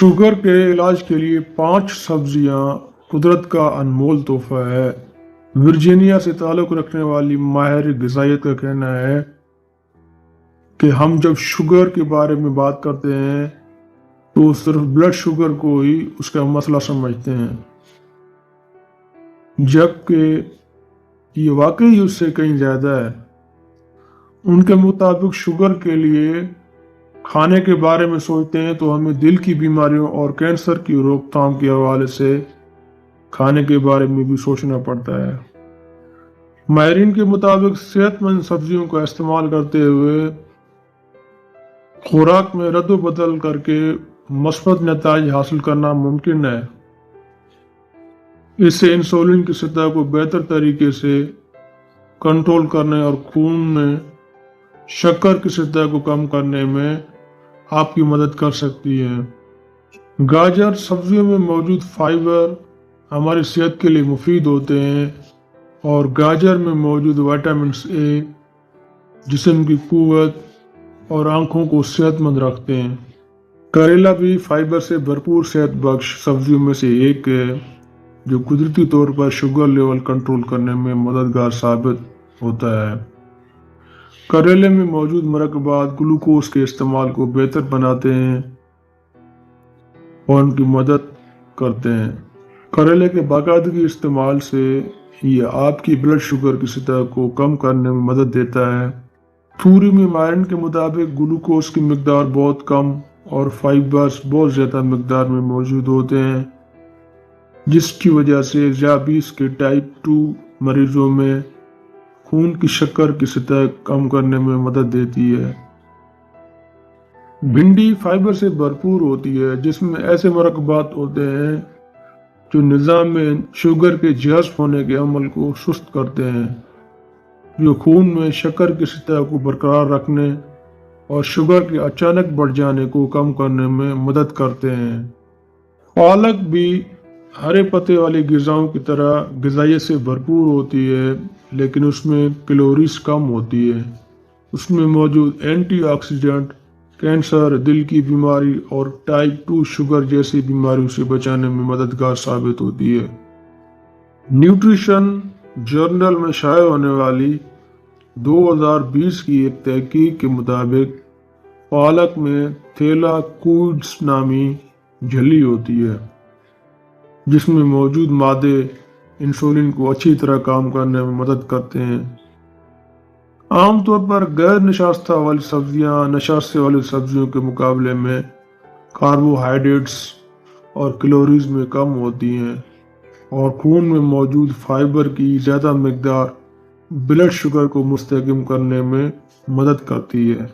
Sugar کے علاج کے لیے 5 سبزیاں قدرت کا انمول تحفہ ہے۔ ورجینیا سے تعلق رکھنے والی ماہر غذائیت کا کہنا ہے کہ ہم جب شوگر کے بارے میں بات کرتے ہیں تو صرف بلڈ شوگر کو ہی اس کا مسئلہ سمجھتے ہیں، جبکہ یہ واقعی اس سے کہیں زیادہ ہے۔ ان کے مطابق شوگر کے لیے کھانے کے بارے میں سوچتے ہیں تو ہمیں دل کی بیماریوں اور کینسر کی روک تھام کے حوالے سے کھانے کے بارے میں بھی سوچنا پڑتا ہے۔ ماہرین کے مطابق صحت مند سبزیوں کا استعمال کرتے ہوئے خوراک میں رد و بدل کر کے مثبت نتائج حاصل کرنا ممکن ہے۔ اس سے انسولین کی سطح کو بہتر طریقے سے کنٹرول کرنے اور خون میں شکر کی سطح کو کم کرنے میں آپ کی مدد کر سکتی ہے۔ گاجر سبزیوں میں موجود فائبر ہماری صحت کے لیے مفید ہوتے ہیں اور گاجر میں موجود وٹامنز اے جسم کی قوت اور آنکھوں کو صحت مند رکھتے ہیں۔ کریلا بھی فائبر سے بھرپور صحت بخش سبزیوں میں سے ایک ہے جو قدرتی طور پر شوگر لیول کنٹرول کرنے میں مددگار ثابت ہوتا ہے۔ کریلے میں موجود مرکبات گلوکوز کے استعمال کو بہتر بناتے ہیں اور ان کی مدد کرتے ہیں۔ کریلے کے باقاعدگی استعمال سے یہ آپ کی بلڈ شوگر کی سطح کو کم کرنے میں مدد دیتا ہے۔ تھوری میں ماہرین کے مطابق گلوکوز کی مقدار بہت کم اور فائبرز بہت زیادہ مقدار میں موجود ہوتے ہیں، جس کی وجہ سے ذیابیطس کے ٹائپ 2 مریضوں میں خون کی شکر کی سطح کم کرنے میں مدد دیتی ہے۔ بھنڈی فائبر سے بھرپور ہوتی ہے جس میں ایسے مرکبات ہوتے ہیں جو نظام میں شوگر کے جذب ہونے کے عمل کو سست کرتے ہیں، جو خون میں شکر کی سطح کو برقرار رکھنے اور شوگر کے اچانک بڑھ جانے کو کم کرنے میں مدد کرتے ہیں۔ پالک بھی ہرے پتے والی غذاؤں کی طرح غذائیت سے بھرپور ہوتی ہے، لیکن اس میں کیلوریز کم ہوتی ہے۔ اس میں موجود اینٹی آکسیڈنٹ کینسر، دل کی بیماری اور ٹائپ 2 شوگر جیسی بیماریوں سے بچانے میں مددگار ثابت ہوتی ہے۔ نیوٹریشن جرنل میں شائع ہونے والی 2020 کی ایک تحقیق کے مطابق پالک میں تھیلاکوئڈز نامی جھلی ہوتی ہے جس میں موجود مادے انسولین کو اچھی طرح کام کرنے میں مدد کرتے ہیں۔ عام طور پر غیر نشاستہ والی سبزیاں نشاستے والی سبزیوں کے مقابلے میں کاربوہائیڈریٹس اور کیلوریز میں کم ہوتی ہیں اور خون میں موجود فائبر کی زیادہ مقدار بلڈ شوگر کو مستحکم کرنے میں مدد کرتی ہے۔